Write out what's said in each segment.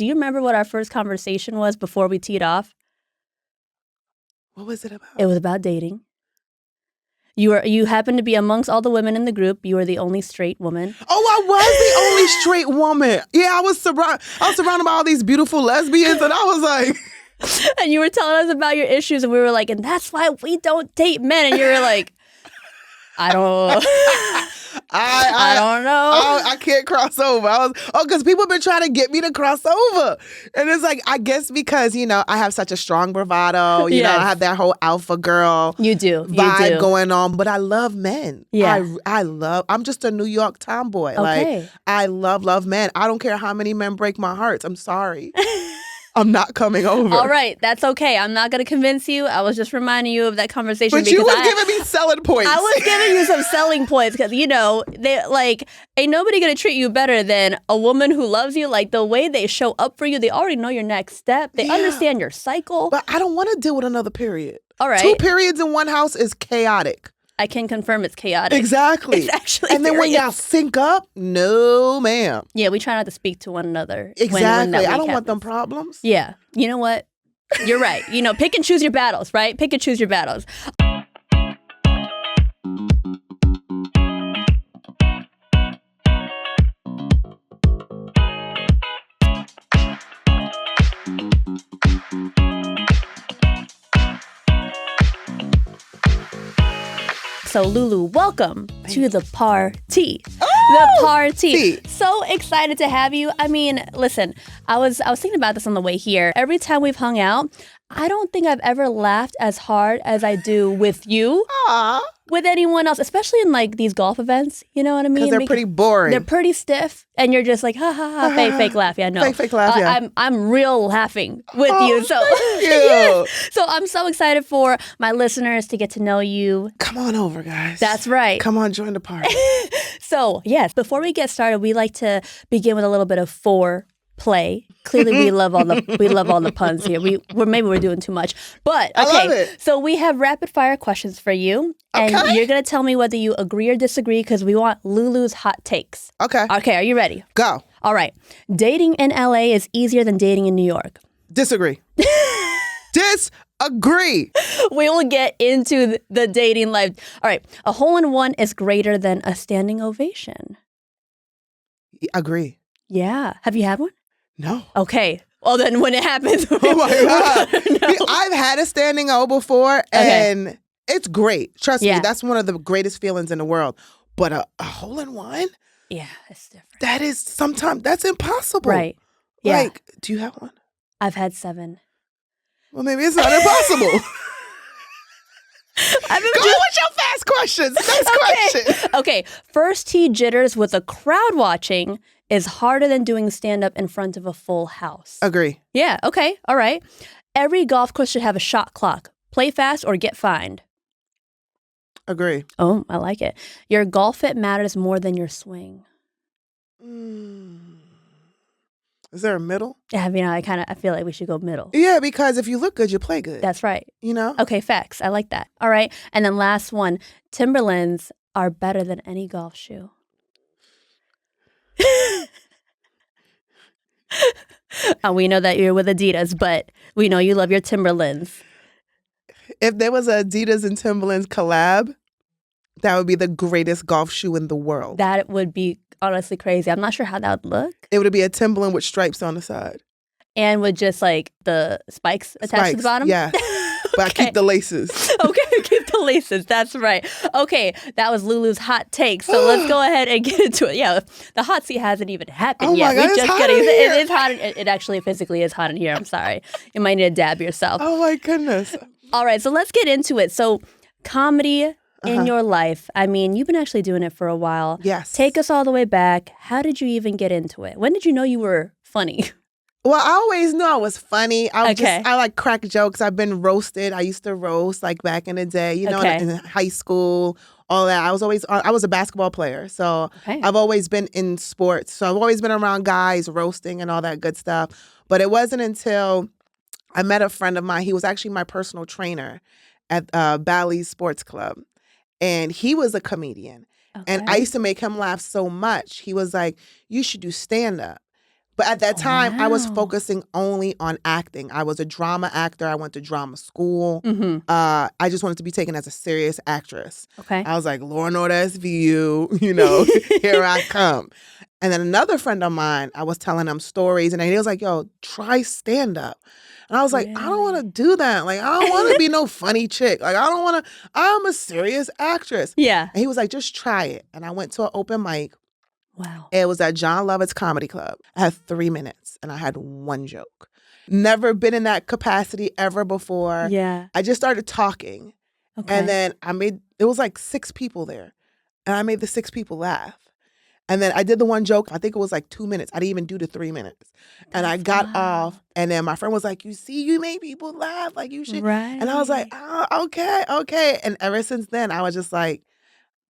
Do you remember what our first conversation was before we teed off? What was it about? It was about dating. You happened to be amongst all the women in the group. You were the only straight woman. Oh, I was the only straight woman. Yeah, I was surrounded by all these beautiful lesbians, and I was like... And you were telling us about your issues, and we were like, and that's why we don't date men. And you were like, I don't know. I can't cross over. Because people have been trying to get me to cross over. And it's like, I guess because, I have such a strong bravado. You know, I have that whole alpha girl vibe going on. But I love men. Yeah. I'm just a New York tomboy. Okay. Like, I love men. I don't care how many men break my heart. I'm sorry. I'm not coming over. All right. That's okay. I'm not going to convince you. I was just reminding you of that conversation. But you were giving me selling points. I was giving you some selling points because, they ain't nobody going to treat you better than a woman who loves you. Like, the way they show up for you, they already know your next step. They understand your cycle. But I don't want to deal with another period. All right. 2 periods in one house is chaotic. I can confirm it's chaotic. Exactly. It's actually And then when y'all sync up, no, ma'am. Yeah, we try not to speak to one another. Exactly. I don't want them problems. Yeah. You know what? You're right. Pick and choose your battles, right? Pick and choose your battles. So, LouLou, welcome to the party. The party. So excited to have you. I mean, listen, I was thinking about this on the way here. Every time we've hung out, I don't think I've ever laughed as hard as I do with you. Aww. With anyone else, especially in these golf events. You know what I mean? Because they're pretty boring. They're pretty stiff, and you're just like, ha ha ha, fake laugh. Yeah, no. Fake laugh, yeah. I'm real laughing with you. So thank you. Yes. So I'm so excited for my listeners to get to know you. Come on over, guys. That's right. Come on, join the party. So, yes, before we get started, we like to begin with a little bit of foreplay. Clearly, we love all the puns here. Maybe we're doing too much, but okay. I love it. So we have rapid fire questions for you, and you're gonna tell me whether you agree or disagree because we want LouLou's hot takes. Okay. Okay. Are you ready? Go. All right. Dating in LA is easier than dating in New York. Disagree. Disagree. We will get into the dating life. All right. A hole-in-one is greater than a standing ovation. Agree. Yeah. Have you had one? No. Okay. Well, then when it happens. Oh, my God. I've had a standing O before, and it's great. Trust me, that's one of the greatest feelings in the world. But a hole-in-one? Yeah, it's different. That is sometimes, that's impossible. Right. Yeah. Do you have one? I've had 7. Well, maybe it's not impossible. Go with your fast questions. Next question. Okay. First tee jitters with a crowd watching is harder than doing stand-up in front of a full house. Agree. Yeah. Okay. All right. Every golf course should have a shot clock. Play fast or get fined. Agree. Oh, I like it. Your golf fit matters more than your swing. Is there a middle? Yeah, I feel like we should go middle. Yeah, because if you look good, you play good. That's right. Okay, facts. I like that. All right. And then last one. Timberlands are better than any golf shoe. We know that you're with Adidas, but we know you love your Timberlands. If there was a Adidas and Timberlands collab, that would be the greatest golf shoe in the world. That would be honestly crazy. I'm not sure how that would look. It would be a Timberland with stripes on the side. And with just the spikes attached to the bottom? Yeah. But I keep the laces. Okay, keep the laces. That's right. Okay, that was LouLou's hot take. So let's go ahead and get into it. Yeah, the hot seat hasn't even happened yet. Oh my God, it's hot in here. It is hot. It actually physically is hot in here. I'm sorry. You might need to dab yourself. Oh my goodness. All right, so let's get into it. So comedy in your life. I mean, you've been actually doing it for a while. Yes. Take us all the way back. How did you even get into it? When did you know you were funny? Well, I always knew I was funny. I like crack jokes. I've been roasted. I used to roast back in the day, in high school, all that. I was a basketball player. So I've always been in sports. So I've always been around guys roasting and all that good stuff. But it wasn't until I met a friend of mine. He was actually my personal trainer at Bally's Sports Club. And he was a comedian. Okay. And I used to make him laugh so much. He was like, you should do stand-up. But at that time, I was focusing only on acting. I was a drama actor. I went to drama school. I just wanted to be taken as a serious actress. Okay. I was like, Law and Order SVU, you know, here I come. And then another friend of mine, I was telling him stories, and he was like, yo, try stand-up. And I was like, I don't want to do that. Like, I don't want to be no funny chick. Like, I don't want to, I'm a serious actress. Yeah. And he was like, just try it. And I went to an open mic. Wow. It was at John Lovett's Comedy Club. I had 3 minutes and I had one joke. Never been in that capacity ever before. Yeah. I just started talking. Okay. And then it was like 6 people there. And I made the 6 people laugh. And then I did the one joke. I think it was like 2 minutes. I didn't even do the 3 minutes. And I got off. And then my friend was like, you see, you made people laugh. Like, you should. Right. And I was like, oh, okay. And ever since then, I was just like,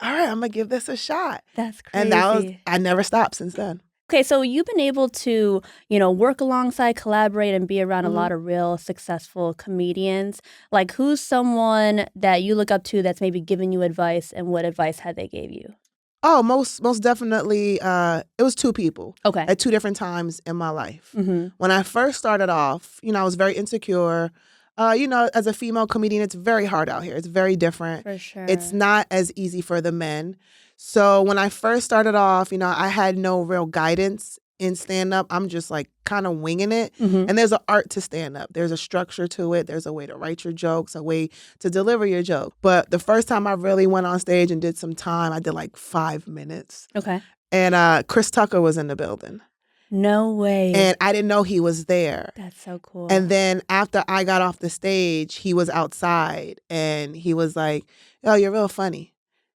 all right, I'm going to give this a shot. That's crazy. And I never stopped since then. Okay, so you've been able to, work alongside, collaborate, and be around a lot of real successful comedians. Like, who's someone that you look up to that's maybe giving you advice, and what advice had they gave you? Oh, most definitely, it was 2 people. Okay. At 2 different times in my life. When I first started off, I was very insecure. As a female comedian, it's very hard out here. It's very different. For sure. It's not as easy for the men. So when I first started off, I had no real guidance in stand-up. I'm just like kind of winging it. And there's an art to stand-up. There's a structure to it. There's a way to write your jokes, a way to deliver your joke. But the first time I really went on stage and did some time, I did like 5 minutes. Okay. And Chris Tucker was in the building. No way. And I didn't know he was there. That's so cool. And then after I got off the stage, he was outside and he was like, yo, you're real funny.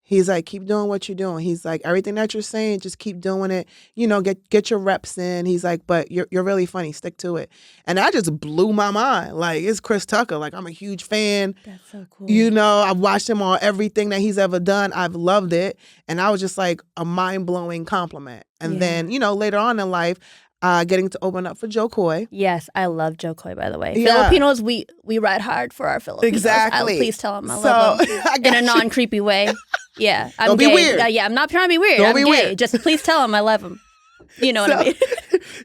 He's like, keep doing what you're doing. He's like, everything that you're saying, just keep doing it. Get your reps in. He's like, but you're really funny. Stick to it. And that just blew my mind. Like, it's Chris Tucker. Like, I'm a huge fan. That's so cool. I've watched him on everything that he's ever done. I've loved it. And I was just like a mind-blowing compliment. And then, later on in life, getting to open up for Jo Koy. Yes, I love Jo Koy, by the way. Yeah. Filipinos, we ride hard for our Filipinos. Exactly. Please tell them I love them in a non-creepy way. Yeah, Don't be weird. I'm not trying to be weird. I'm gay. Weird. Just please tell him I love him. You know what I mean?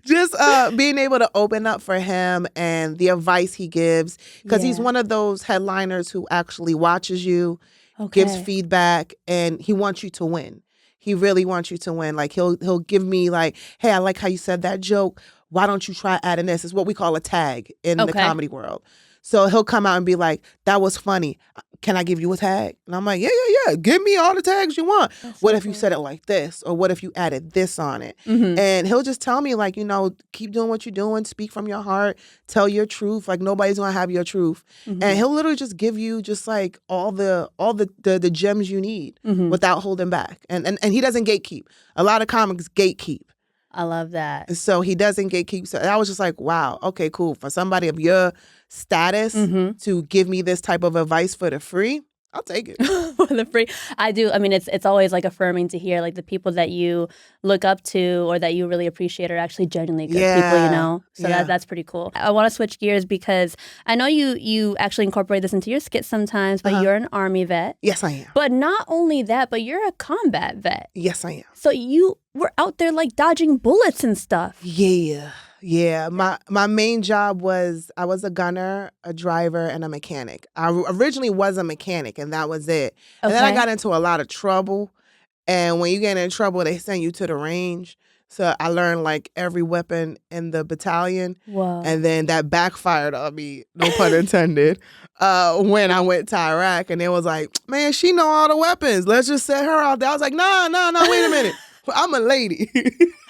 Just being able to open up for him and the advice he gives. Because he's one of those headliners who actually watches you, gives feedback, and he wants you to win. He really wants you to win. Like, he'll give me like, hey, I like how you said that joke. Why don't you try adding this? It's what we call a tag in the comedy world. So he'll come out and be like, that was funny. Can I give you a tag? And I'm like, yeah. Give me all the tags you want. What if you said it like this? Or what if you added this on it? And he'll just tell me like, keep doing what you're doing. Speak from your heart. Tell your truth. Like, nobody's going to have your truth. And he'll literally just give you just like all the gems you need without holding back. And he doesn't gatekeep. A lot of comics gatekeep. I love that. So he doesn't gatekeep. So I was just like, wow, okay, cool. For somebody of your status to give me this type of advice for the free, I'll take it. For the free. I do. I mean, it's always like affirming to hear like the people that you look up to or that you really appreciate are actually genuinely good people, So that's pretty cool. I want to switch gears because I know you actually incorporate this into your skits sometimes, but you're an Army vet. Yes, I am. But not only that, but you're a combat vet. Yes, I am. So you were out there like dodging bullets and stuff. Yeah. My main job was I was a gunner, a driver, and a mechanic. I originally was a mechanic, and that was it. And then I got into a lot of trouble. And when you get in trouble, they send you to the range. So I learned like every weapon in the battalion. Whoa. And then that backfired on me, no pun intended, when I went to Iraq. And it was like, man, she know all the weapons. Let's just set her out there. I was like, no, wait a minute. I'm a lady.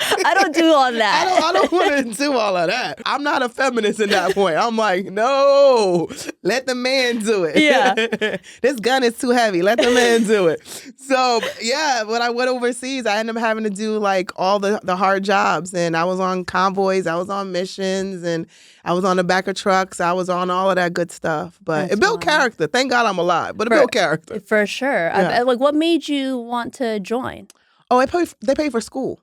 I don't do all that. I don't want to do all of that. I'm not a feminist at that point. I'm like, no, let the man do it. Yeah. This gun is too heavy. Let the man do it. So, yeah, when I went overseas, I ended up having to do like all the hard jobs. And I was on convoys. I was on missions. And I was on the back of trucks. I was on all of that good stuff. But it built character. Thank God I'm alive. But it built character. For sure. Yeah. Like, what made you want to join? Oh, they pay for school.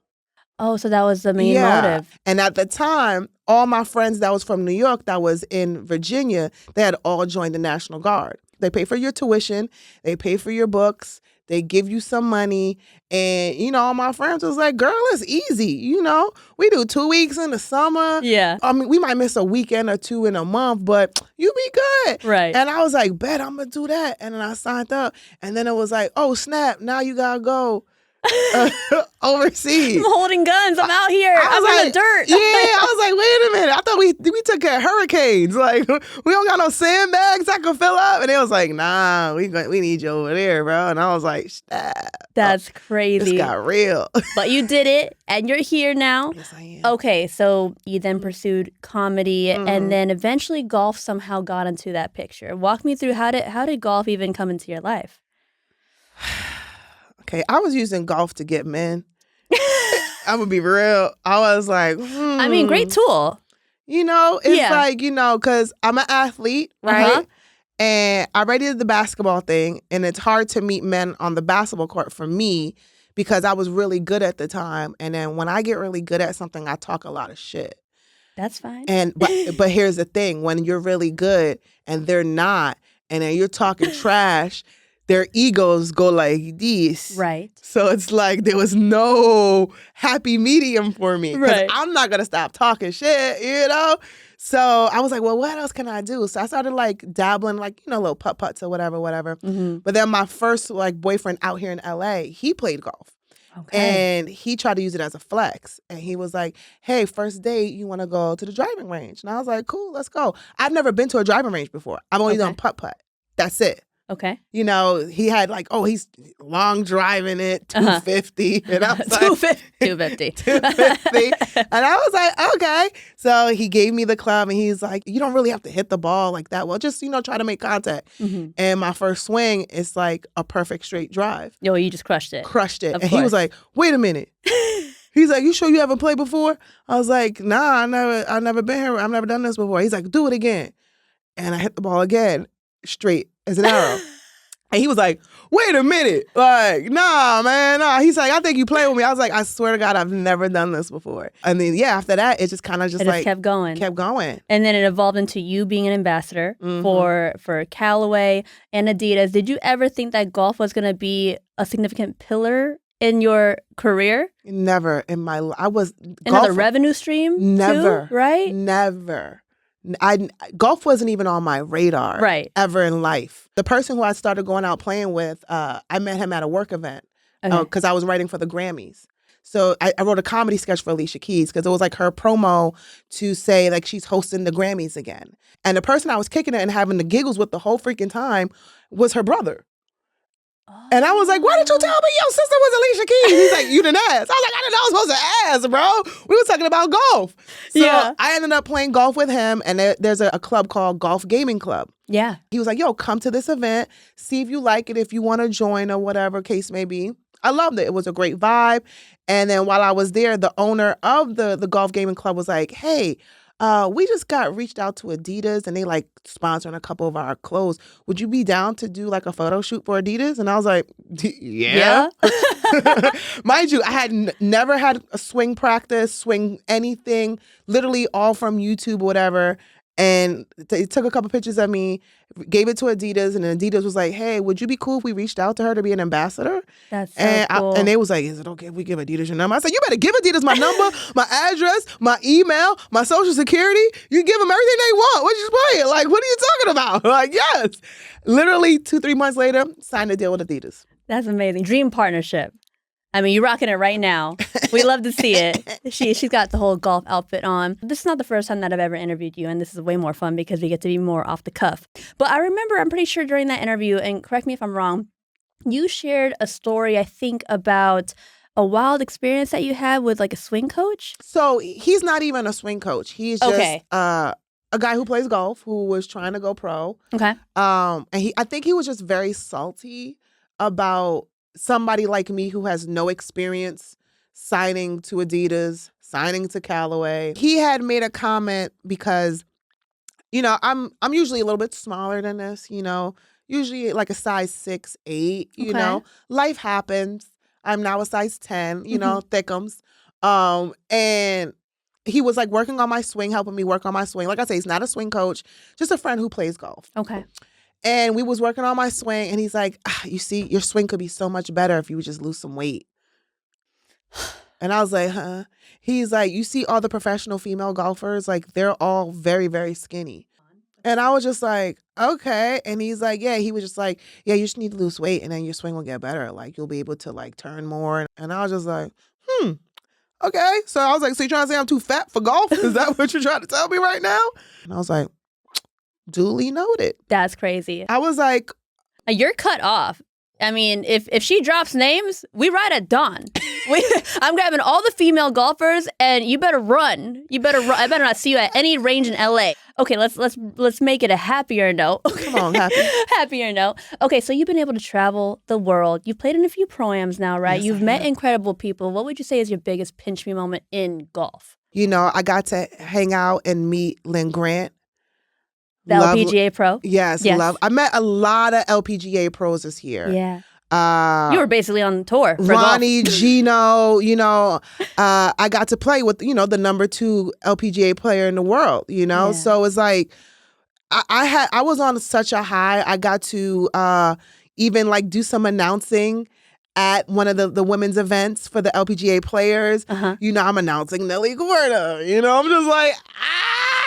Oh, so that was the main motive. And at the time, all my friends that was from New York, that was in Virginia, they had all joined the National Guard. They pay for your tuition. They pay for your books. They give you some money. And, you know, all my friends was like, girl, it's easy. You know, we do 2 weeks in the summer. Yeah. I mean, we might miss a weekend or 2 in a month, but you be good. Right. And I was like, bet I'm going to do that. And then I signed up. And then it was like, oh, snap. Now you got to go overseas. I'm holding guns. I'm out here. I'm like, in the dirt. Yeah, I was like, wait a minute. I thought we took care of hurricanes. Like, we don't got no sandbags that can fill up. And they was like, nah, we need you over there, bro. And I was like, stop. That's crazy. This got real. But you did it, and you're here now. Yes, I am. Okay, so you then pursued comedy, and then eventually golf somehow got into that picture. Walk me through how did golf even come into your life? Okay, I was using golf to get men. I'm gonna be real. I was like, I mean, great tool. You know, it's like, you know, because I'm an athlete, right? And I already did the basketball thing, and it's hard to meet men on the basketball court for me because I was really good at the time. And then when I get really good at something, I talk a lot of shit. That's fine. And but here's the thing: when you're really good and they're not, and then you're talking trash, their egos go like this. Right. So it's like there was no happy medium for me. Because I'm not going to stop talking shit, you know? So I was like, well, what else can I do? So I started like dabbling, like, you know, little putt-putts or whatever. But then my first like boyfriend out here in LA, he played golf. Okay. And he tried to use it as a flex. And he was like, hey, first date, you want to go to the driving range? And I was like, cool, let's go. I've never been to a driving range before. I've only done putt-putt. That's it. Okay. You know, he had like, oh, he's long driving it, 250. And I was like, 250. 250. And I was like, okay. So he gave me the club and he's like, you don't really have to hit the ball like that. Well, just, you know, try to make contact. And my first swing is like a perfect straight drive. Yo, you just crushed it. Crushed it. And he was like, wait a minute. He's like, you sure you haven't played before? I was like, nah, I've never been here. I've never done this before. He's like, do it again. And I hit the ball again, straight as an arrow. And he was like, wait a minute. Like, nah, man, nah. He's like, I think you playing with me. I was like, I swear to God, I've never done this before. And then, yeah, after that, it just kind of just kept going. Kept going. And then it evolved into you being an ambassador for Callaway and Adidas. Did you ever think that golf was going to be a significant pillar in your career? Never in my life. I was another revenue stream? Never. Too, right? Never. Golf wasn't even on my radar ever in life. The person who I started going out playing with, I met him at a work event because I was writing for the Grammys. So I wrote a comedy sketch for Alicia Keys because it was like her promo to say like she's hosting the Grammys again. And the person I was kicking it and having the giggles with the whole freaking time was her brother. And I was like, why didn't you tell me your sister was Alicia Keys? He's like, you didn't ask. I was like, I didn't know I was supposed to ask, bro. We were talking about golf. So I ended up playing golf with him, and there's a club called Golf Gaming Club. Yeah. He was like, yo, come to this event, see if you like it, if you want to join or whatever case may be. I loved it. It was a great vibe. And then while I was there, the owner of the Golf Gaming Club was like, hey, we just got reached out to Adidas and they like sponsoring a couple of our clothes. Would you be down to do like a photo shoot for Adidas? And I was like, yeah. Mind you, I had never had a swing practice, swing anything, literally all from YouTube or whatever. And they took a couple pictures of me, gave it to Adidas, and then Adidas was like, hey, would you be cool if we reached out to her to be an ambassador? That's so cool. And they was like, is it okay if we give Adidas your number? I said, you better give Adidas my number, my address, my email, my social security. You give them everything they want. What you playing? Like, what are you talking about? Like, yes. Literally 2-3 months later, signed a deal with Adidas. That's amazing. Dream partnership. I mean, you're rocking it right now. We love to see it. She's got the whole golf outfit on. This is not the first time that I've ever interviewed you, and this is way more fun because we get to be more off the cuff. But I remember, I'm pretty sure during that interview, and correct me if I'm wrong, you shared a story, I think, about a wild experience that you had with like a swing coach. So he's not even a swing coach. He's just a guy who plays golf who was trying to go pro. Okay. And I think he was just very salty about somebody like me who has no experience signing to Adidas, signing to Callaway. He had made a comment because, you know, I'm usually a little bit smaller than this, you know, usually like a size 6, 8, you know. Life happens. I'm now a size 10, you know, thickums. And he was like working on my swing, helping me work on my swing. Like I say, he's not a swing coach, just a friend who plays golf. Okay. And we was working on my swing, and he's like, you see, your swing could be so much better if you would just lose some weight. And I was like, huh? He's like, you see all the professional female golfers, like they're all very, very skinny. And I was just like, okay. And he's like, yeah, he was just like, yeah, you just need to lose weight and then your swing will get better. Like you'll be able to like turn more. And I was just like, okay. So I was like, so you're trying to say I'm too fat for golf? Is that what you're trying to tell me right now? And I was like, duly noted. That's crazy. I was like, you're cut off. I mean, if she drops names, we ride at dawn. I'm grabbing all the female golfers, and you better run. You better run. I better not see you at any range in LA. Okay, let's make it a happier note. Come on, happier note. Okay, so you've been able to travel the world. You've played in a few pro-ams now, right? Yes, You've met incredible people. What would you say is your biggest pinch me moment in golf? You know, I got to hang out and meet Lynn Grant. The LPGA pro? Yes, love. I met a lot of LPGA pros this year. Yeah. You were basically on tour for Ronnie, golf. Gino, you know, I got to play with, you know, the number 2 LPGA player in the world, you know? Yeah. So it's like, I was on such a high. I got to even like do some announcing at one of the women's events for the LPGA players. You know, I'm announcing Nelly Gorda, you know? I'm just like,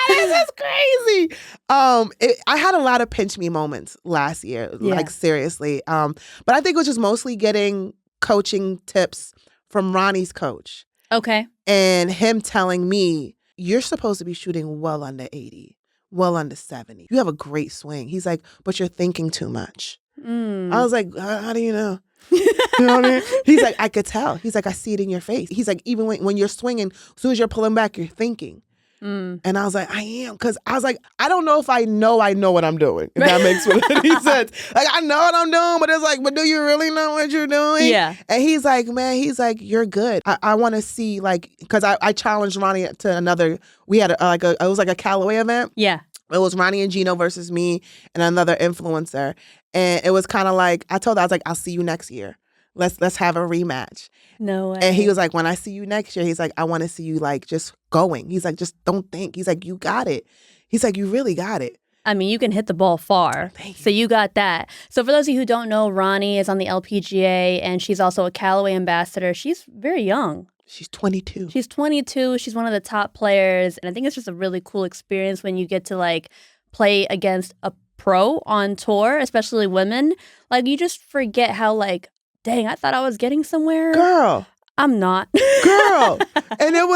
this is crazy. I had a lot of pinch me moments last year, like seriously. But I think it was just mostly getting coaching tips from Ronnie's coach. Okay. And him telling me, you're supposed to be shooting well under 80, well under 70. You have a great swing. He's like, but you're thinking too much. I was like, how do you know? You know what I mean? He's like, I could tell. He's like, I see it in your face. He's like, even when you're swinging, as soon as you're pulling back, you're thinking. And I was like, I am. Because I was like, I don't know if I know what I'm doing. If that makes any sense. Like, I know what I'm doing, but it's like, but do you really know what you're doing? Yeah. And he's like, man, you're good. I want to see, like, because I challenged Ronnie to another, we had it was like a Callaway event. Yeah. It was Ronnie and Gino versus me and another influencer. And it was kind of like, I told her, I was like, I'll see you next year. Let's have a rematch. No way. And he was like, when I see you next year, he's like, I want to see you like just going. He's like, just don't think. He's like, you got it. He's like, you really got it. I mean, you can hit the ball far. So you got that. So for those of you who don't know, Ronnie is on the LPGA and she's also a Callaway ambassador. She's very young. She's 22. She's 22. She's one of the top players. And I think it's just a really cool experience when you get to like play against a pro on tour, especially women. Like you just forget how like, dang, I thought I was getting somewhere. Girl. I'm not. Girl. And it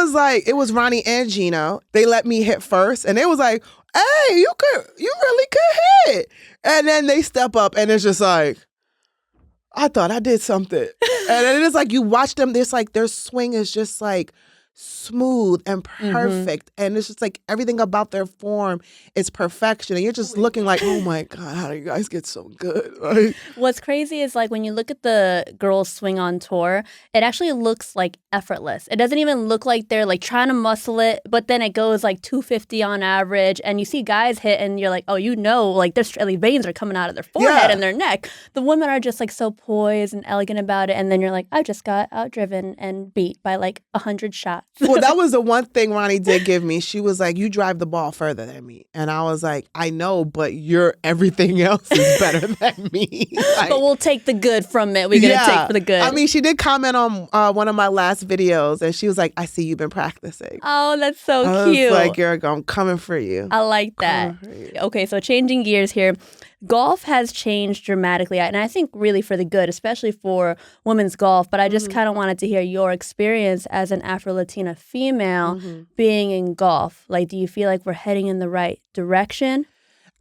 was Ronnie and Gino. They let me hit first. And it was like, hey, you really could hit. And then they step up and it's just like, I thought I did something. And then it's like, you watch them, there's like, their swing is just like smooth and perfect. And it's just like everything about their form is perfection. And you're just looking like, oh my God, how do you guys get so good? Like, what's crazy is like when you look at the girls swing on tour, it actually looks like effortless. It doesn't even look like they're like trying to muscle it, but then it goes like 250 on average. And you see guys hit and you're like, oh, you know, like their veins are coming out of their forehead and their neck. The women are just like so poised and elegant about it. And then you're like, I just got outdriven and beat by like 100 shots. Well, that was the one thing Ronnie did give me. She was like, you drive the ball further than me. And I was like, I know, but everything else is better than me. Like, but we'll take the good from it. We're going to take for the good. I mean, she did comment on one of my last videos and she was like, I see you've been practicing. Oh, that's so cute. I was like, girl, I'm coming for you. I like that. Okay, so changing gears here. Golf has changed dramatically, and I think really for the good, especially for women's golf. But I just kind of wanted to hear your experience as an Afro-Latina female being in golf. Like, do you feel like we're heading in the right direction?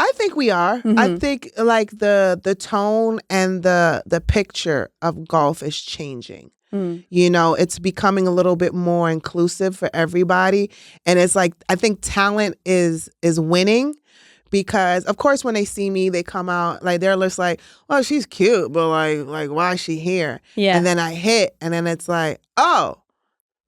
I think we are. I think like the tone and the picture of golf is changing. You know, it's becoming a little bit more inclusive for everybody. And it's like, I think talent is winning. Because, of course, when they see me, they come out, like, they're just like, well, she's cute, but, like why is she here? Yeah. And then I hit, and then it's like, oh,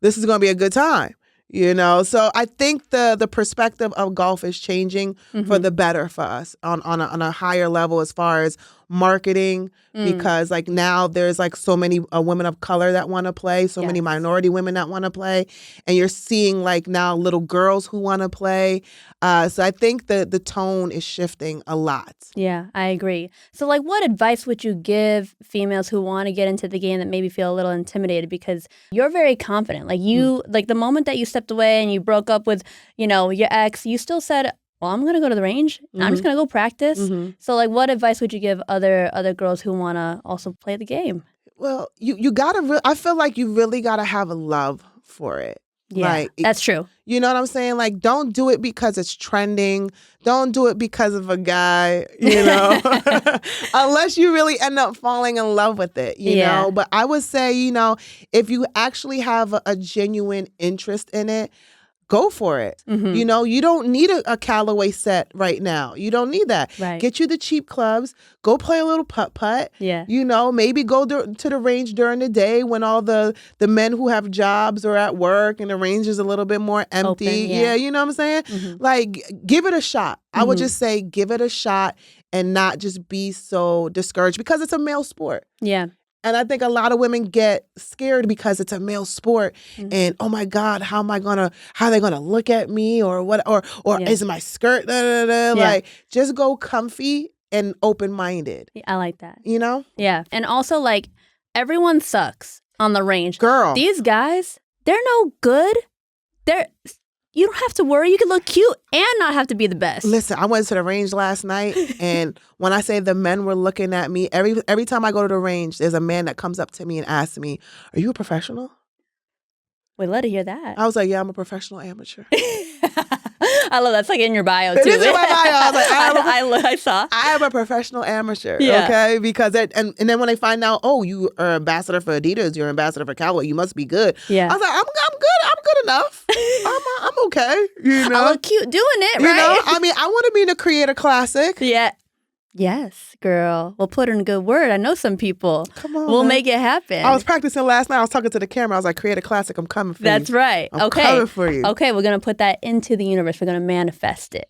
this is going to be a good time, you know? So I think the perspective of golf is changing for the better for us on a higher level as far as marketing because like now there's like so many women of color that want to play, so many minority women that want to play, and you're seeing like now little girls who want to play. So I think the tone is shifting a lot. Yeah, I agree. So like what advice would you give females who want to get into the game that maybe feel a little intimidated? Because you're very confident. Like you, like the moment that you stepped away and you broke up with, your ex, you still said, well, I'm going to go to the range. I'm just going to go practice. So like what advice would you give other girls who want to also play the game? Well, you got to, I feel like you really got to have a love for it. Yeah, like, that's true. You know what I'm saying? Like, don't do it because it's trending. Don't do it because of a guy, unless you really end up falling in love with it, you know? But I would say, if you actually have a genuine interest in it, go for it. You don't need a Callaway set right now. You don't need that. Right. Get you the cheap clubs. Go play a little putt-putt. Yeah. Maybe go to the range during the day when all the men who have jobs are at work and the range is a little bit more empty. Open, yeah. You know what I'm saying? Like, give it a shot. I would just say give it a shot and not just be so discouraged because it's a male sport. Yeah. And I think a lot of women get scared because it's a male sport, and oh my God, how are they gonna look at me, or what, or is my skirt? Like, just go comfy and open minded. I like that. Yeah, and also like everyone sucks on the range. Girl, these guys, they're no good. You don't have to worry. You can look cute and not have to be the best. Listen, I went to the range last night, and when I say the men were looking at me, every time I go to the range, there's a man that comes up to me and asks me, "Are you a professional?" We'd love to hear that. I was like, "Yeah, I'm a professional amateur." I love that's like in your bio too. It is in my bio. I was like, I saw. I am a professional amateur. Yeah. Okay, because and then when they find out, oh, you are ambassador for Adidas, you're ambassador for Callaway, you must be good. Yeah. I was like, I'm good. I'm good enough. I'm okay. I look cute doing it, right? I mean, I want to be in a Creator Classic. Yeah. Yes, girl. We'll put in a good word. I know some people. Come on. We'll make it happen. I was practicing last night. I was talking to the camera. I was like, Creator Classic, I'm coming for you. That's right. I'm coming for you. Okay, we're going to put that into the universe. We're going to manifest it.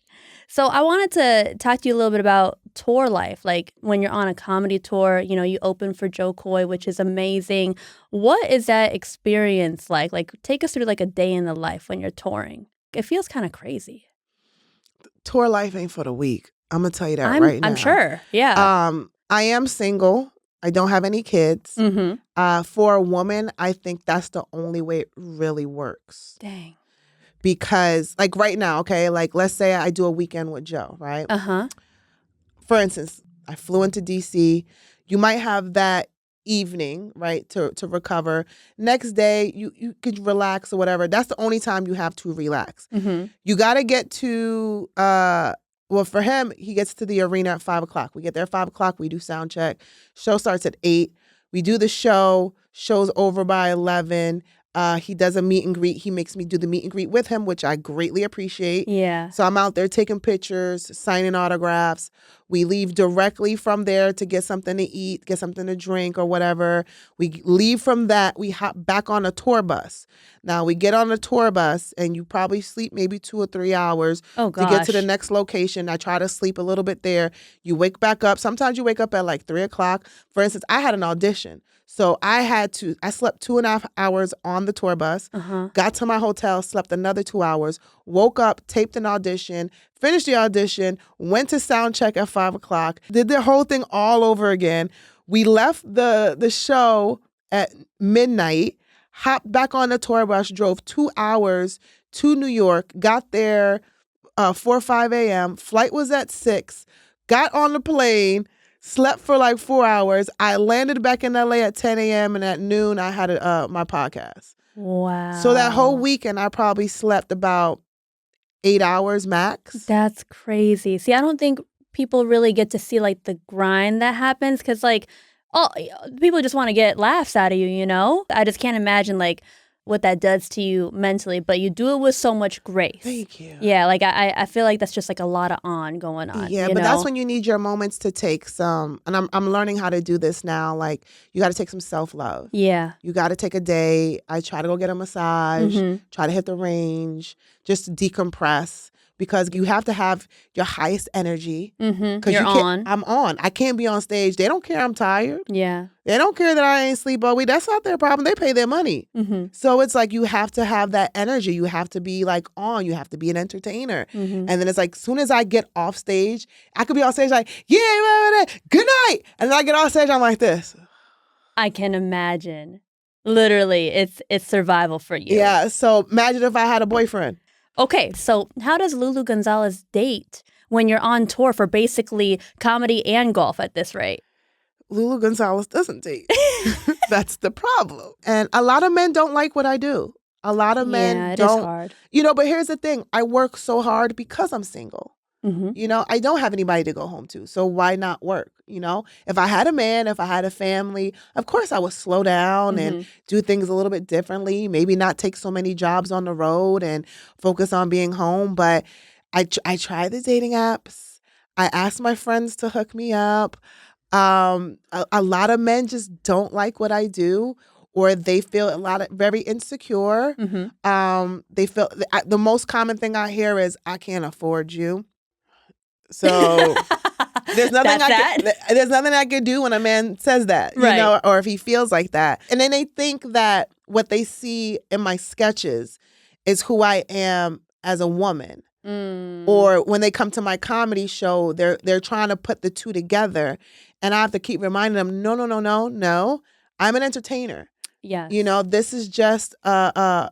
So I wanted to talk to you a little bit about tour life. Like when you're on a comedy tour, you open for Jo Koy, which is amazing. What is that experience like? Like take us through like a day in the life when you're touring. It feels kind of crazy. Tour life ain't for the weak. I'm going to tell you that right now. I'm sure. Yeah. I am single. I don't have any kids. For a woman, I think that's the only way it really works. Dang. Because like right now, okay, like let's say I do a weekend with Jo, right? For instance, I flew into DC. You might have that evening, right, to recover. Next day, you could relax or whatever. That's the only time you have to relax. You got to get to, well, for him, he gets to the arena at 5 o'clock. We get there at 5 o'clock. We do sound check. Show starts at 8. We do the show. Show's over by 11. He does a meet and greet. He makes me do the meet and greet with him, which I greatly appreciate. Yeah. So I'm out there taking pictures, signing autographs. We leave directly from there to get something to eat, get something to drink or whatever. We leave from that. We hop back on a tour bus. Now we get on a tour bus and you probably sleep maybe 2 or 3 hours to get to the next location. I try to sleep a little bit there. You wake back up. Sometimes you wake up at like 3 o'clock. For instance, I had an audition. So I slept 2.5 hours on the tour bus, got to my hotel, slept another 2 hours, woke up, taped an audition, finished the audition, went to sound check at 5 o'clock, did the whole thing all over again. We left the show at midnight, hopped back on the tour bus, drove 2 hours to New York, got there 4 or 5 a.m., flight was at 6, got on the plane, slept for like 4 hours. I landed back in LA at 10 a.m. and at noon I had my podcast. Wow. So that whole weekend I probably slept about 8 hours max. That's crazy. See, I don't think people really get to see like the grind that happens because like people just want to get laughs out of you, I just can't imagine like what that does to you mentally, but you do it with so much grace. Thank you. Yeah, like I feel like that's just like a lot of going on. Yeah, but that's when you need your moments to take some, and I'm learning how to do this now. Like you got to take some self-love. Yeah. You got to take a day. I try to go get a massage, try to hit the range, just to decompress. because you have to have your highest energy. Mm-hmm. You're on. I'm on. I can't be on stage. They don't care I'm tired. Yeah. They don't care that I ain't sleep all week. That's not their problem. They pay their money. Mm-hmm. So it's like you have to have that energy. You have to be like on. You have to be an entertainer. Mm-hmm. And then it's like, as soon as I get off stage, I could be on stage like, yeah, good night. And then I get off stage, I'm like this. I can imagine. Literally, it's survival for you. Yeah. So imagine if I had a boyfriend. Okay. So how does LouLou Gonzalez date when you're on tour for basically comedy and golf at this rate? LouLou Gonzalez doesn't date. That's the problem. And a lot of men don't like what I do. A lot of men don't. Is hard. But here's the thing. I work so hard because I'm single. Mm-hmm. I don't have anybody to go home to. So why not work? If I had a man, if I had a family, of course I would slow down and do things a little bit differently. Maybe not take so many jobs on the road and focus on being home. But I try the dating apps. I ask my friends to hook me up. A lot of men just don't like what I do, or they feel very insecure. Mm-hmm. They feel the most common thing I hear is, I can't afford you. So there's nothing I can do when a man says that, right. Or if he feels like that. And then they think that what they see in my sketches is who I am as a woman. Or when they come to my comedy show, they're trying to put the two together. And I have to keep reminding them, no. I'm an entertainer. Yes. This is just a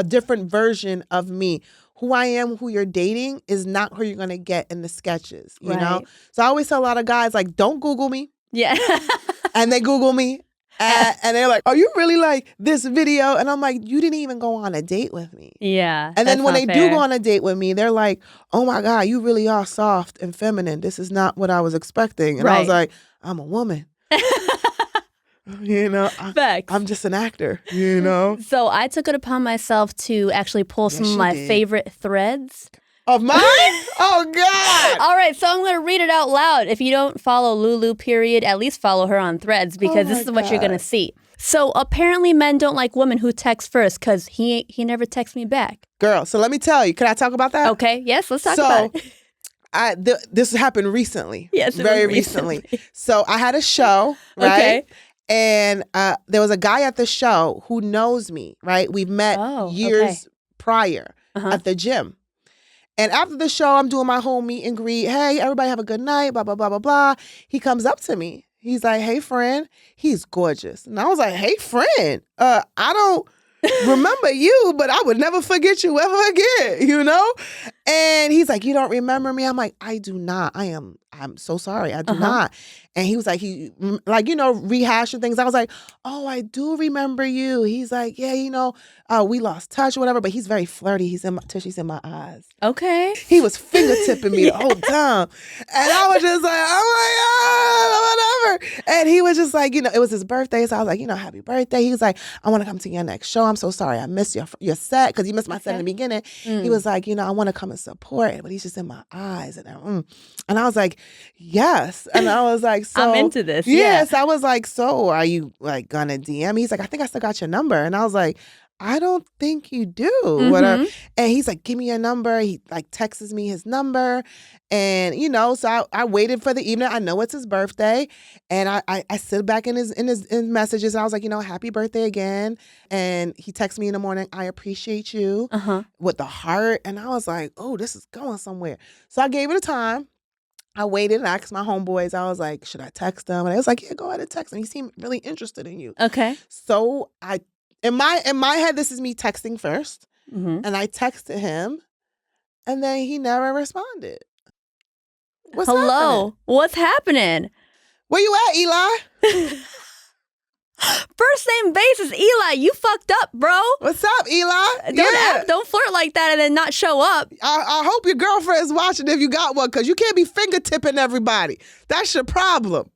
different version of me. Who I am, who you're dating, is not who you're going to get in the sketches, you know? So I always tell a lot of guys, like, don't Google me. Yeah. And they Google me. And they're like, "Are you really like this video?" And I'm like, "You didn't even go on a date with me." Yeah. And then when they do go on a date with me, they're like, "Oh my God, you really are soft and feminine. This is not what I was expecting." And I was like, "I'm a woman." Facts. I'm just an actor, So I took it upon myself to actually pull some of my favorite threads. Of mine? Oh, God. All right, so I'm going to read it out loud. If you don't follow LouLou, period, at least follow her on Threads, because this is what you're going to see. So apparently men don't like women who text first because he never texts me back. Girl, so let me tell you. Can I talk about that? Okay, yes, let's talk about it. This happened recently. Yes, very recently. So I had a show, right? Okay. And there was a guy at the show who knows me, right? We've met years prior at the gym. And after the show, I'm doing my whole meet and greet. Hey, everybody have a good night, blah, blah, blah, blah, blah. He comes up to me. He's like, "Hey, friend." He's gorgeous. And I was like, "Hey, friend, I don't remember you, but I would never forget you ever again, And he's like, "You don't remember me?" I'm like, "I do not. I'm so sorry. I do not." And he was like, rehashing things. I was like, "Oh, I do remember you." He's like, "Yeah, we lost touch or whatever," but he's very flirty. He's in my eyes. Okay. He was fingertipping me the whole time. And I was just like, "Oh my God, whatever." And he was just like, it was his birthday. So I was like, "Happy birthday." He was like, "I want to come to your next show. I'm so sorry I missed your set," because he missed my set in the beginning. He was like, "I want to come and support," but he's just in my eyes. And I was like, "Yes." And I was like, "So I'm into this." Yes. I was like, "So are you like gonna DM?" He's like, "I think I still got your number." And I was like, "I don't think you do." Whatever. And he's like, "Give me your number." He like texts me his number. And, so I waited for the evening. I know it's his birthday. And I sit back in his messages. And I was like, "Happy birthday again." And he texts me in the morning, "I appreciate you," with the heart. And I was like, "Oh, this is going somewhere." So I gave it a time. I waited and asked my homeboys. I was like, "Should I text him?" And I was like, "Yeah, go ahead and text him. He seemed really interested in you." Okay. So in my head, this is me texting first. And I texted him, and then he never responded. Hello. What's happening? Where you at, Eli? First name basis, Eli. You fucked up, bro. What's up, Eli? Don't flirt like that and then not show up. I hope your girlfriend is watching if you got one, because you can't be fingertipping everybody. That's your problem.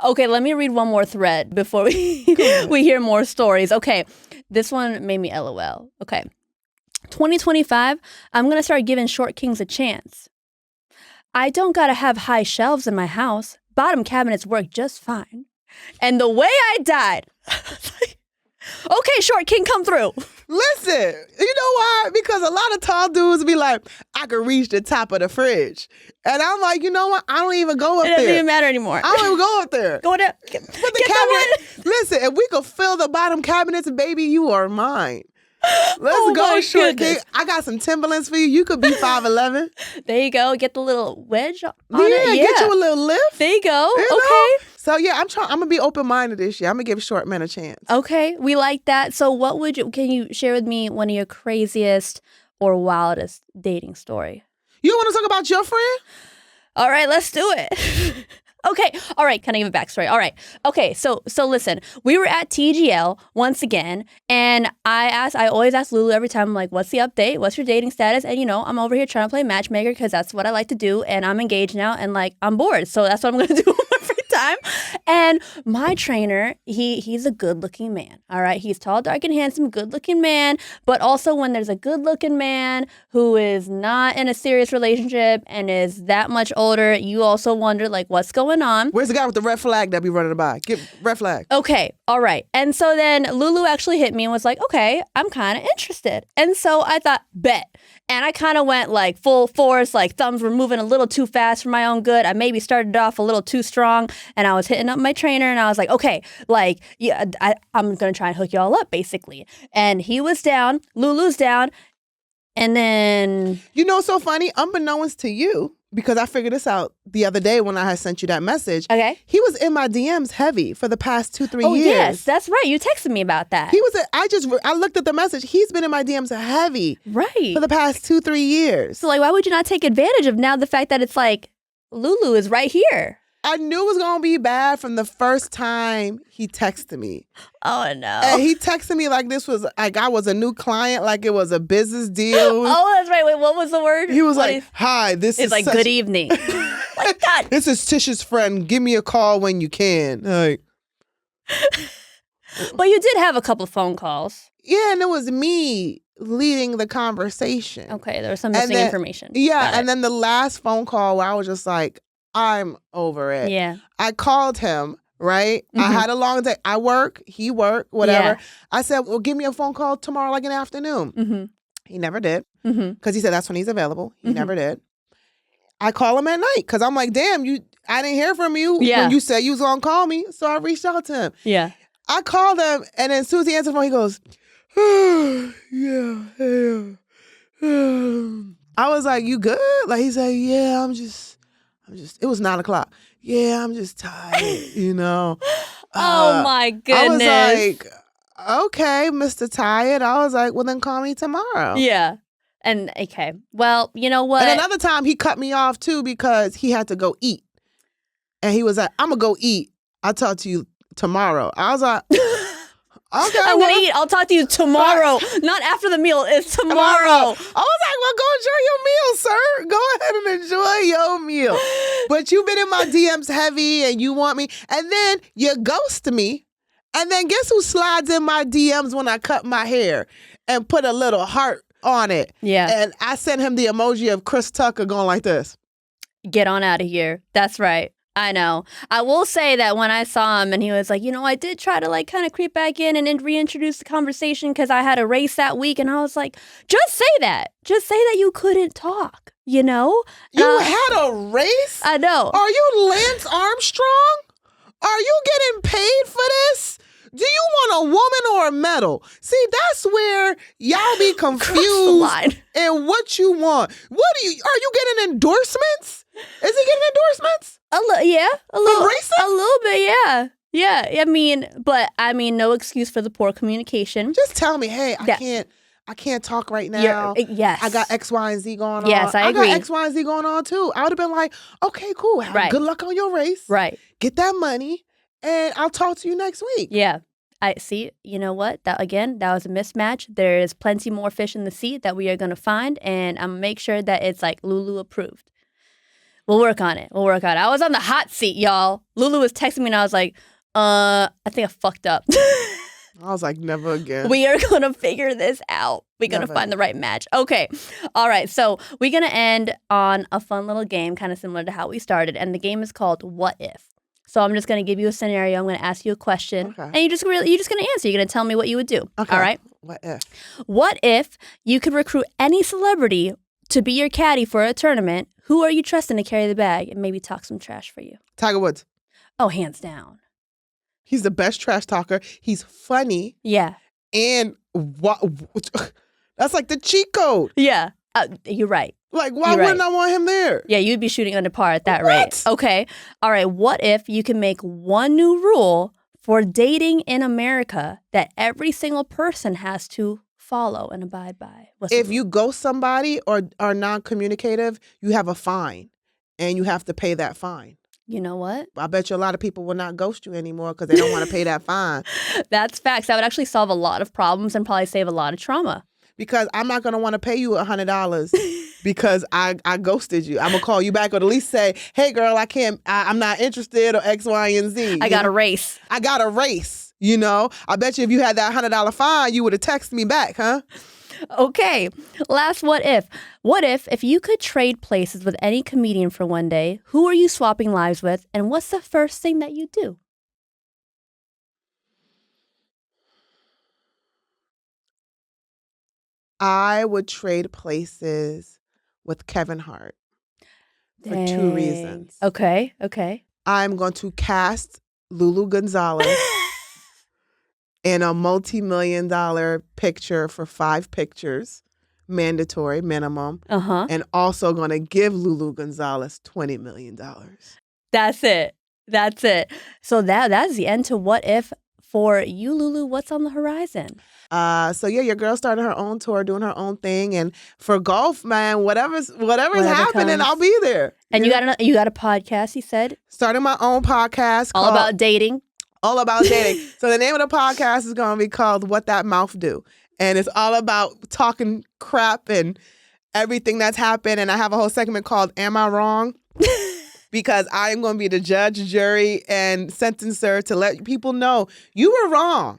Okay, let me read one more thread before we hear more stories. Okay, this one made me LOL. Okay, 2025, I'm going to start giving short kings a chance. I don't got to have high shelves in my house. Bottom cabinets work just fine. And the way I died, Okay, short king, come through. Listen, you know why? Because a lot of tall dudes be like, I could reach the top of the fridge. And I'm like, you know what? I don't even go up there. It doesn't even matter anymore. I don't even go up there. Go there. Put the cabinet. Listen, if we could fill the bottom cabinets, baby, you are mine. Let's go, short king. I got some Timberlands for you. You could be 5'11". There you go. Get the little wedge on it. Yeah, get you a little lift. There you go. You okay. know? So yeah, I'm gonna be open-minded this year. I'm gonna give short men a chance. Okay, we like that. So can you share with me one of your craziest or wildest dating story? You want to talk about your friend? All right, let's do it. Okay. All right. Can I give a backstory? All right. Okay. So listen, we were at TGL once again, and I always ask LouLou every time, I'm like, what's the update? What's your dating status? And I'm over here trying to play matchmaker because that's what I like to do. And I'm engaged now and like, I'm bored. So that's what I'm going to do on my free time. And my trainer, he's a good looking man. All right. He's tall, dark, and handsome, good looking man. But also when there's a good looking man who is not in a serious relationship and is that much older, you also wonder like, what's going on? Where's the guy with the red flag that be running by? Get red flag. Okay, all right. And so then LouLou actually hit me and was like, okay, I'm kind of interested. And so I thought, bet. And I kind of went like full force, like thumbs were moving a little too fast for my own good. I maybe started off a little too strong, and I was hitting up my trainer and I was like, okay, like, yeah, I'm going to try and hook y'all up basically. And he was down, LouLou's down. And then... It's so funny, unbeknownst to you, because I figured this out the other day when I had sent you that message. Okay. He was in my DMs heavy for the past 2-3 years. Oh, yes, that's right. You texted me about that. He was. I looked at the message. He's been in my DMs heavy. Right. For the past 2-3 years. So, like, why would you not take advantage of now the fact that it's like, LouLou is right here? I knew it was going to be bad from the first time he texted me. Oh, no. And he texted me like this was, like I was a new client, like it was a business deal. Oh, that's right. Wait, what was the word? He was hi, this is like, good evening. Like, God. This is Tisha's friend. Give me a call when you can. Like, But you did have a couple of phone calls. Yeah, and it was me leading the conversation. Okay, there was some missing information. Yeah, and then the last phone call where I was just like, I'm over it. Yeah. I called him, right? Mm-hmm. I had a long day. I work, he worked, whatever. Yeah. I said, well, give me a phone call tomorrow, like in the afternoon. Mm-hmm. He never did. Because he said that's when he's available. He never did. I call him at night because I'm like, damn, I didn't hear from you when you said you was going to call me. So I reached out to him. Yeah. I called him, and then as soon as he answered the phone, he goes, yeah. I was like, you good? Like, he said, yeah, I'm just, it was 9:00. Yeah, I'm just tired, Oh my goodness. I was like, okay, Mr. Tired. I was like, well, then call me tomorrow. Yeah. And okay. Well, you know what? And another time he cut me off too because he had to go eat. And he was like, I'm going to go eat. I'll talk to you tomorrow. I was like, okay. I'm going to eat. I'll talk to you tomorrow. Not after the meal. It's tomorrow. I was like, well, go enjoy your meal, sir. Go ahead and enjoy your meal. But you've been in my DMs heavy and you want me. And then you ghost me. And then guess who slides in my DMs when I cut my hair and put a little heart on it? Yeah. And I sent him the emoji of Chris Tucker going like this. Get on out of here. That's right. I know. I will say that when I saw him and he was like, I did try to like kind of creep back in and reintroduce the conversation because I had a race that week. And I was like, just say that. Just say that you couldn't talk, You had a race? I know. Are you Lance Armstrong? Are you getting paid for this? Do you want a woman or a medal? See, that's where y'all be confused in what you want. Are you getting endorsements? Is he getting endorsements? Yeah. A little bit, yeah. Yeah, no excuse for the poor communication. Just tell me, hey, I can't talk right now. Yes. I got X, Y, and Z going on. Yes, I agree. I got X, Y, and Z going on too. I would have been like, okay, cool. Good luck on your race. Right. Get that money, and I'll talk to you next week. Yeah. I see. You know what? That was a mismatch. There is plenty more fish in the sea that we are going to find, and I'm going to make sure that it's like LouLou approved. We'll work on it. I was on the hot seat, y'all. LouLou was texting me, and I was like, I think I fucked up. I was like, never again. We are going to figure this out. We're going to find the right match. Okay. All right. So we're going to end on a fun little game, kind of similar to how we started, and the game is called What If? So I'm just going to give you a scenario. I'm going to ask you a question. And you're just going to answer. You're going to tell me what you would do. Okay. All right? What if you could recruit any celebrity to be your caddy for a tournament? Who are you trusting to carry the bag and maybe talk some trash for you? Tiger Woods. Oh, hands down. He's the best trash talker. He's funny. Yeah. And that's like the cheat code. Yeah. You're right. Like, why wouldn't I want him there? Yeah, you'd be shooting under par at that rate. Okay. All right. What if you can make one new rule for dating in America that every single person has to follow and abide by? If you ghost somebody or are non-communicative, you have a fine, and you have to pay that fine. You know what? I bet you a lot of people will not ghost you anymore because they don't want to pay that fine. That's facts. That would actually solve a lot of problems and probably save a lot of trauma. Because I'm not going to want to pay you $100 because I ghosted you. I'm going to call you back or at least say, hey, girl, I'm not interested or X, Y, and Z. I got a race. I got a race, you know. I bet you if you had that $100 fine, you would have texted me back, huh? Okay. Last what if. What if you could trade places with any comedian for one day, who are you swapping lives with, and what's the first thing that you do? I would trade places with Kevin Hart for two reasons. Okay. I'm going to cast LouLou Gonzalez in a multi-million-dollar picture for 5 pictures, mandatory minimum, and also going to give LouLou Gonzalez $20 million. That's it. So that's the end to What If. For you, LouLou, what's on the horizon? Your girl started her own tour, doing her own thing, and for golf, man, whatever's happening, I'll be there. And you got a podcast, you said? Starting my own podcast, all about dating. All about dating. So the name of the podcast is going to be called "What That Mouth Do," and it's all about talking crap and everything that's happened. And I have a whole segment called "Am I Wrong?" Because I am going to be the judge, jury, and sentencer to let people know you were wrong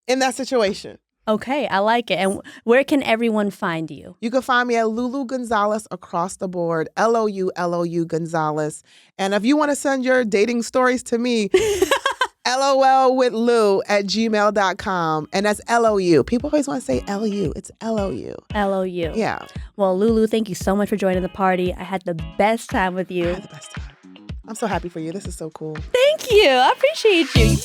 in that situation. Okay, I like it. And where can everyone find you? You can find me at LouLou Gonzalez across the board, LOU Gonzalez. And if you want to send your dating stories to me, lolwithlou@gmail.com. And that's LOU. People always want to say LU. It's LOU. LOU. Yeah. Well, LouLou, thank you so much for joining the party. I had the best time with you. I had the best time. I'm so happy for you. This is so cool. Thank you. I appreciate you.